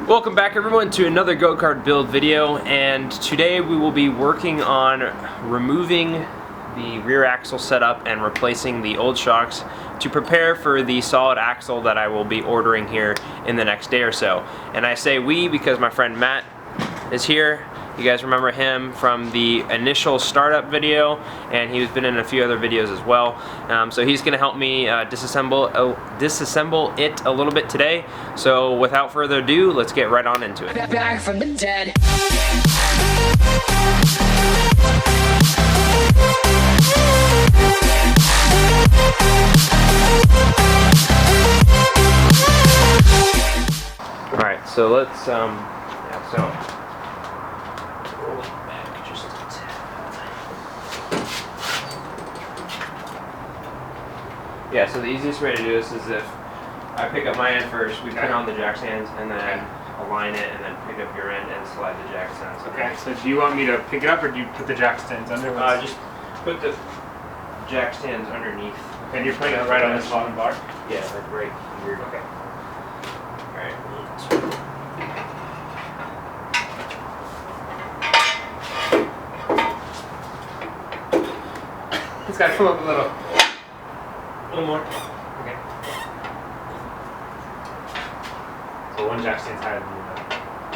Welcome back everyone to another go-kart build video, and today we will be working on removing the rear axle setup and replacing the old shocks to prepare for the solid axle that I will be ordering here in the next day or so. And I say we because my friend Matt is here. You guys remember him from the initial startup video, and he's been in a few other videos as well. So he's going to help me disassemble it a little bit today. So without further ado, let's get right on into it. Back from the dead. All right, so let's Yeah, so the easiest way to do this is if I pick up my end first, we put on the jack stands, and then align it, and then pick up your end and slide the jack stands. Okay, so do you want me to pick it up, or do you put the jack stands under? Just put the jack stands underneath. And you're putting it right on this bottom bar? Yeah, like right here. Okay. Alright. It's got to come up a little. One more. Okay. So one jack stand's higher than the other.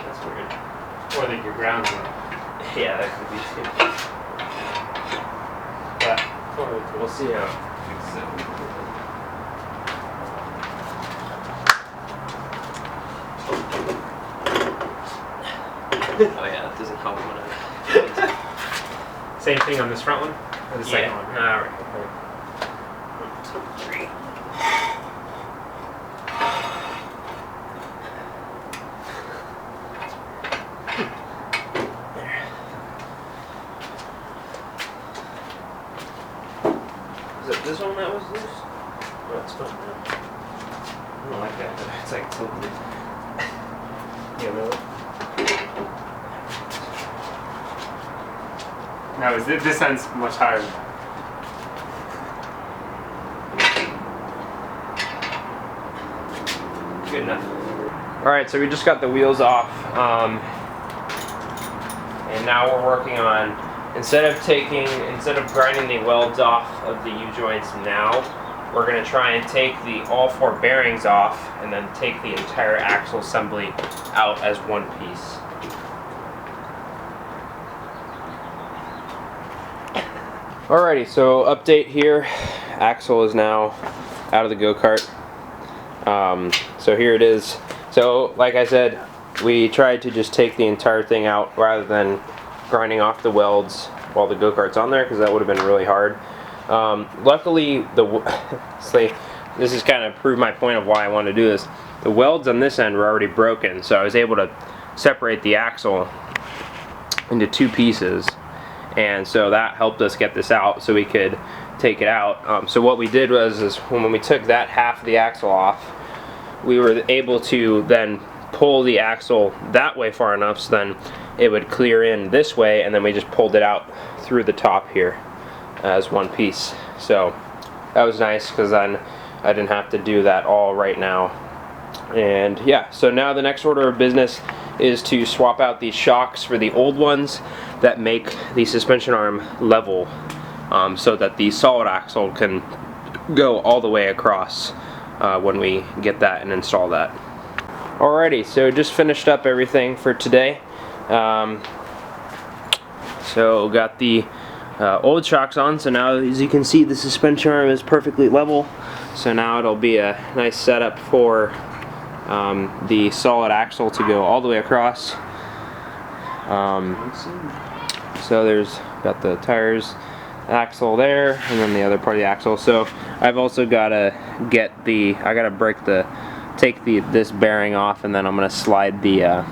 That's weird. Or that your ground's low. Yeah, that could be too. But We'll see how it fixes it. Oh yeah, that doesn't help when I... same thing on this front one? Or the second one? Alright. 1, 2, 3. Is it this one that was loose? No, it's not. I don't like that. It's like tilted. Yeah, really? No, this end's much higher. Good enough. Alright, so we just got the wheels off. And now we're working on, instead of grinding the welds off of the U-joints now, we're going to try and take all 4 bearings off and then take the entire axle assembly out as one piece. Alrighty, so update here. Axle is now out of the go-kart. So here it is. So like I said, we tried to just take the entire thing out rather than grinding off the welds while the go-kart's on there, because that would have been really hard. Luckily, this is kind of proved my point of why I wanted to do this. The welds on this end were already broken, so I was able to separate the axle into 2 pieces, and so that helped us get this out so we could take it out. So what we did was when we took that half of the axle off, we were able to then pull the axle that way far enough so then it would clear in this way, and then we just pulled it out through the top here as one piece. So that was nice because then I didn't have to do that all right now. And yeah, so now the next order of business is to swap out these shocks for the old ones that make the suspension arm level, so that the solid axle can go all the way across when we get that and install that. Alrighty, so just finished up everything for today. So got the old shocks on, so now as you can see the suspension arm is perfectly level. So now it'll be a nice setup for the solid axle to go all the way across. So there's got the tires, axle there, and then the other part of the axle. So I've also got to take this bearing off, and then I'm going to slide the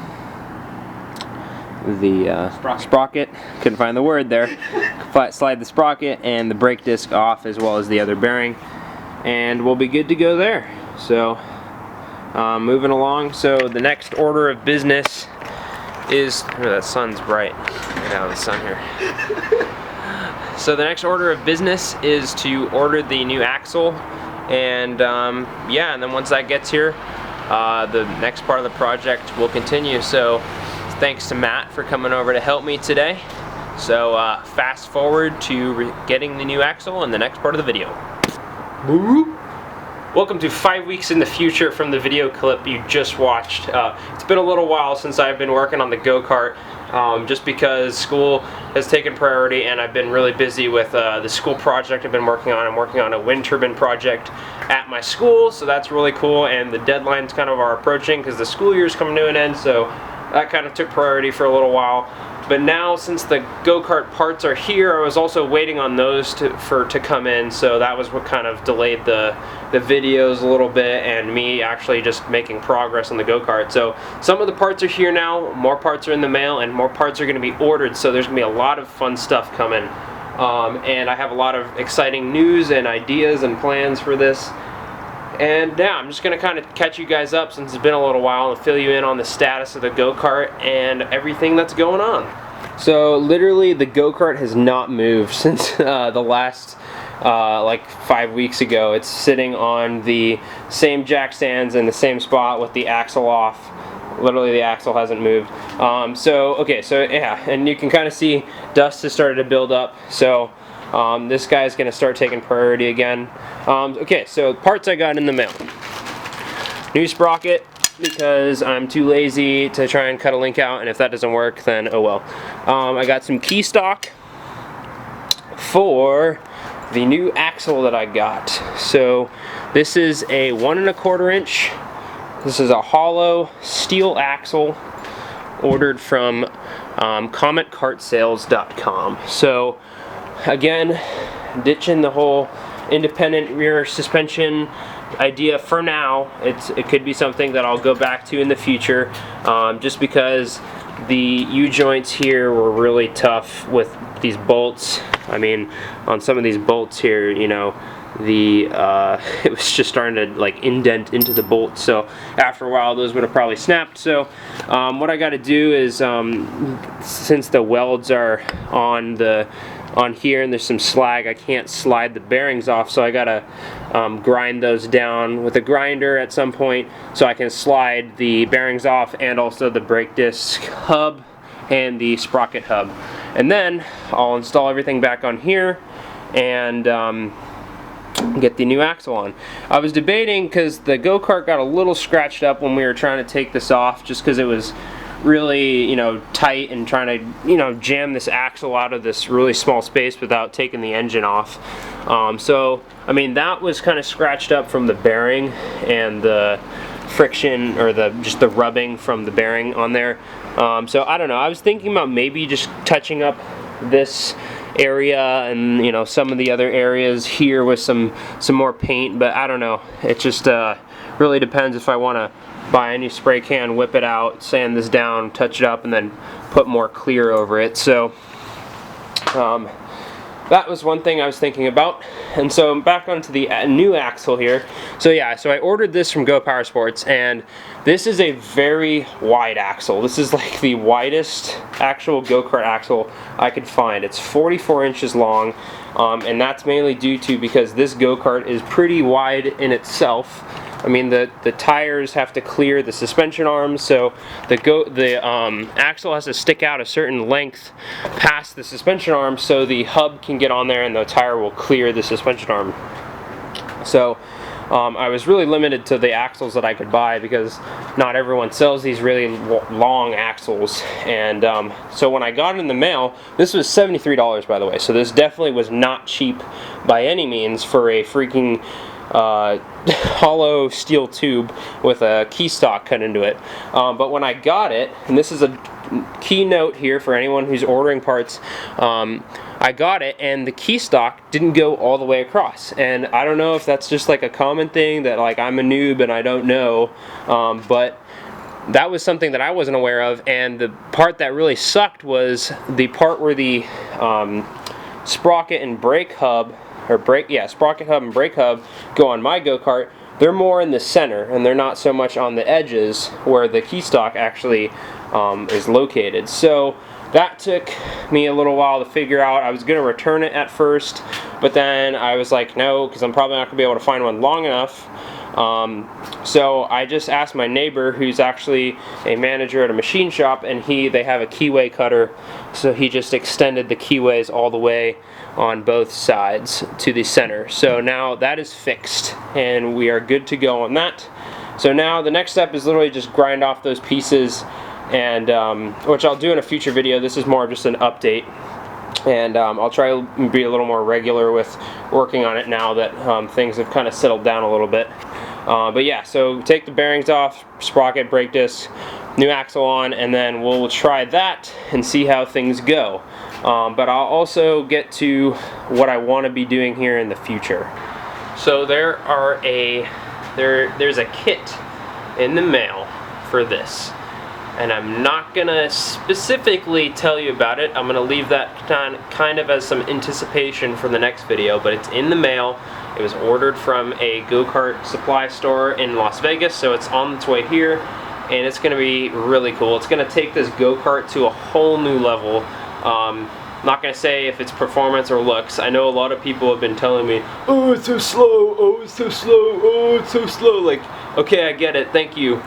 sprocket. Couldn't find the word there. Slide the sprocket and the brake disc off, as well as the other bearing, and we'll be good to go there. So moving along. So the next order of business is, that sun's bright. Get out of the sun here. So the next order of business is to order the new axle, and yeah, and then once that gets here, the next part of the project will continue. So thanks to Matt for coming over to help me today. So fast forward to getting the new axle in the next part of the video. Woo! Welcome to 5 weeks in the future from the video clip you just watched. It's been a little while since I've been working on the go-kart, just because school has taken priority and I've been really busy with the school project I've been working on. I'm working on a wind turbine project at my school, so that's really cool, and the deadlines kind of are approaching because the school year is coming to an end, so that kind of took priority for a little while. But now, since the go-kart parts are here, I was also waiting on those to come in, so that was what kind of delayed the videos a little bit and me actually just making progress on the go-kart. So some of the parts are here now, more parts are in the mail, and more parts are going to be ordered, so there's going to be a lot of fun stuff coming. And I have a lot of exciting news and ideas and plans for this. And yeah, I'm just going to kind of catch you guys up since it's been a little while and fill you in on the status of the go-kart and everything that's going on. So literally the go-kart has not moved since the last like 5 weeks ago. It's sitting on the same jack stands in the same spot with the axle off. Literally the axle hasn't moved. So yeah, and you can kind of see dust has started to build up. So this guy's going to start taking priority again. Okay, so parts I got in the mail. New sprocket, because I'm too lazy to try and cut a link out, and if that doesn't work, then oh well. I got some key stock for the new axle that I got. So this is a 1 1/4 inch. This is a hollow steel axle ordered from CometKartSales.com. So again, ditching the whole independent rear suspension idea for now. It could be something that I'll go back to in the future, just because the U-joints here were really tough with these bolts. I mean, on some of these bolts here, you know, it was just starting to like indent into the bolts, so after a while those would have probably snapped. So what I got to do is, since the welds are on here and there's some slag, I can't slide the bearings off, so I gotta grind those down with a grinder at some point so I can slide the bearings off, and also the brake disc hub and the sprocket hub. And then I'll install everything back on here and get the new axle on. I was debating, because the go-kart got a little scratched up when we were trying to take this off, just because it was really, you know, tight, and trying to, you know, jam this axle out of this really small space without taking the engine off. So I mean, that was kind of scratched up from the bearing and the friction, or just the rubbing from the bearing on there. So I don't know, I was thinking about maybe just touching up this area and, you know, some of the other areas here with some more paint, but I don't know, it just really depends if I want to buy a new spray can, whip it out, sand this down, touch it up, and then put more clear over it. So that was one thing I was thinking about. And so back onto the new axle here. So yeah, so I ordered this from Go Power Sports, and this is a very wide axle. This is like the widest actual go-kart axle I could find. It's 44 inches long, and that's mainly due to because this go-kart is pretty wide in itself. I mean, the tires have to clear the suspension arms, so the axle has to stick out a certain length past the suspension arm so the hub can get on there and the tire will clear the suspension arm. So I was really limited to the axles that I could buy, because not everyone sells these really long axles. And so when I got it in the mail, this was $73, by the way, so this definitely was not cheap by any means for a freaking hollow steel tube with a key stock cut into it. But when I got it, and this is a key note here for anyone who's ordering parts, I got it and the key stock didn't go all the way across, and I don't know if that's just like a common thing that like I'm a noob and I don't know, but that was something that I wasn't aware of. And the part that really sucked was the part where the sprocket and brake hub, sprocket hub and brake hub go on my go-kart. They're more in the center, and they're not so much on the edges where the key stock actually is located. So that took me a little while to figure out. I was going to return it at first, but then I was like, no, because I'm probably not going to be able to find one long enough. So I just asked my neighbor, who's actually a manager at a machine shop, and they have a keyway cutter, so he just extended the keyways all the way on both sides to the center. So now that is fixed and we are good to go on that. So now the next step is literally just grind off those pieces, and which I'll do in a future video. This is more of just an update, and I'll try to be a little more regular with working on it now that things have kind of settled down a little bit. But yeah, so take the bearings off, sprocket, brake disc, new axle on, and then we'll try that and see how things go. But I'll also get to what I want to be doing here in the future. So there's a kit in the mail for this, and I'm not gonna specifically tell you about it. I'm gonna leave that kind of as some anticipation for the next video, but it's in the mail. It was ordered from a go-kart supply store in Las Vegas, so it's on its way here, and it's gonna be really cool. It's gonna take this go-kart to a whole new level. I'm not gonna say if it's performance or looks. I know a lot of people have been telling me, oh, it's so slow, oh, it's so slow, oh, it's so slow. Like, okay, I get it, thank you.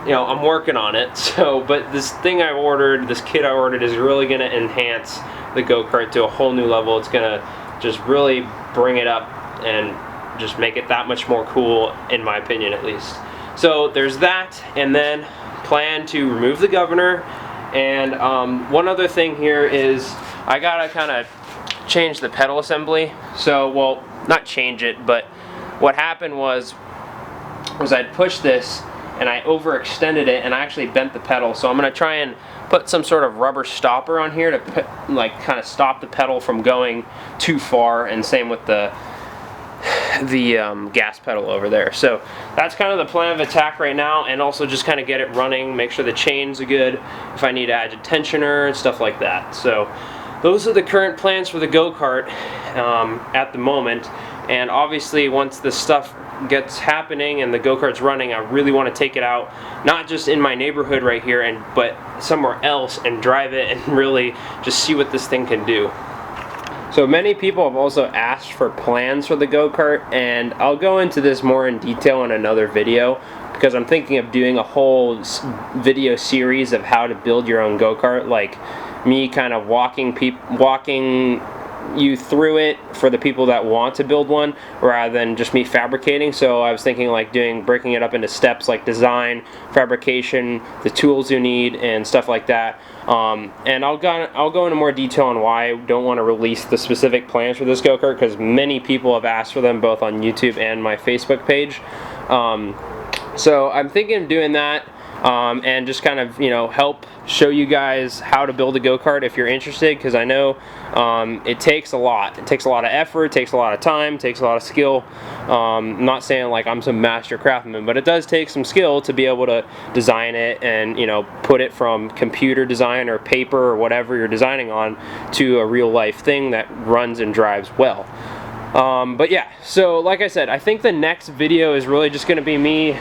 You know, I'm working on it. So, but this thing I ordered, this kit I ordered, is really gonna enhance the go-kart to a whole new level. It's gonna just really bring it up and just make it that much more cool, in my opinion at least. So there's that, and then plan to remove the governor. And one other thing here is I gotta kind of change the pedal assembly. So, well, not change it, but what happened was I'd pushed this and I overextended it and I actually bent the pedal. So I'm gonna try and put some sort of rubber stopper on here to like kind of stop the pedal from going too far, and same with the gas pedal over there. So that's kind of the plan of attack right now, and also just kind of get it running, make sure the chains are good, if I need to add a tensioner and stuff like that. So those are the current plans for the go-kart at the moment, and obviously once this stuff gets happening and the go-kart's running, I really want to take it out, not just in my neighborhood right here, but somewhere else, and drive it and really just see what this thing can do. So many people have also asked for plans for the go-kart, and I'll go into this more in detail in another video, because I'm thinking of doing a whole video series of how to build your own go-kart, like me kind of walking you through it for the people that want to build one, rather than just me fabricating. So I was thinking like breaking it up into steps, like design, fabrication, the tools you need, and stuff like that. And I'll go into more detail on why I don't want to release the specific plans for this go-kart, because many people have asked for them both on YouTube and my Facebook page. So I'm thinking of doing that, and just kind of, you know, help show you guys how to build a go-kart if you're interested, because I know it takes a lot. It takes a lot of effort, it takes a lot of time, it takes a lot of skill. I'm not saying like I'm some master craftsman, but it does take some skill to be able to design it and, you know, put it from computer design or paper or whatever you're designing on to a real life thing that runs and drives well. But yeah, so like I said, I think the next video is really just going to be me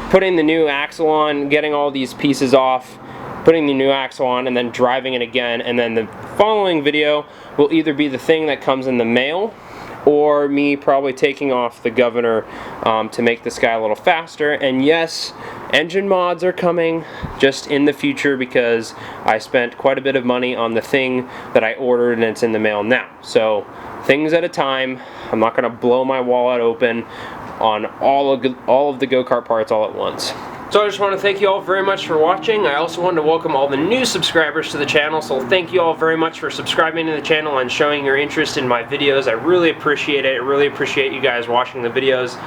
putting the new axle on, getting all these pieces off, putting the new axle on, and then driving it again. And then the following video will either be the thing that comes in the mail, or me probably taking off the governor to make this guy a little faster. And yes, engine mods are coming just in the future, because I spent quite a bit of money on the thing that I ordered and it's in the mail now. So things at a time. I'm not going to blow my wallet open on all of the go-kart parts all at once. So I just want to thank you all very much for watching. I also want to welcome all the new subscribers to the channel, so thank you all very much for subscribing to the channel and showing your interest in my videos. I really appreciate it. I really appreciate you guys watching the videos.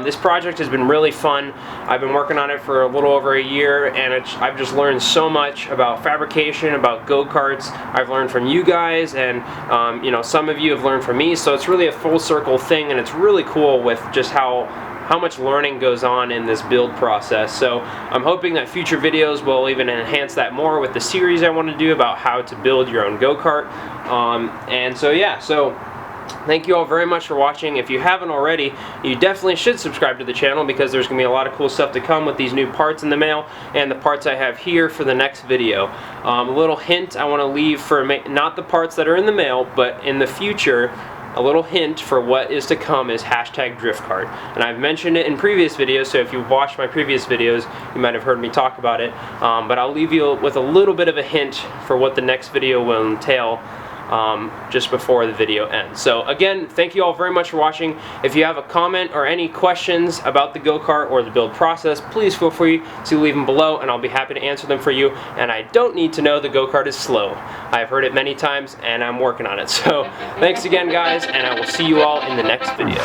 This project has been really fun. I've been working on it for a little over a year, and I've just learned so much about fabrication, about go-karts. I've learned from you guys, and you know, some of you have learned from me, so it's really a full circle thing, and it's really cool with just how much learning goes on in this build process. So I'm hoping that future videos will even enhance that more with the series I want to do about how to build your own go-kart. And so yeah, so thank you all very much for watching. If you haven't already, you definitely should subscribe to the channel, because there's going to be a lot of cool stuff to come with these new parts in the mail and the parts I have here for the next video. A little hint I want to leave for not the parts that are in the mail, but in the future, a little hint for what is to come is hashtag drift kart. And I've mentioned it in previous videos, so if you've watched my previous videos, you might have heard me talk about it. But I'll leave you with a little bit of a hint for what the next video will entail just before the video ends. So again, thank you all very much for watching. If you have a comment or any questions about the go-kart or the build process, please feel free to leave them below and I'll be happy to answer them for you. And I don't need to know the go-kart is slow. I've heard it many times and I'm working on it. So thanks again, guys, and I will see you all in the next video.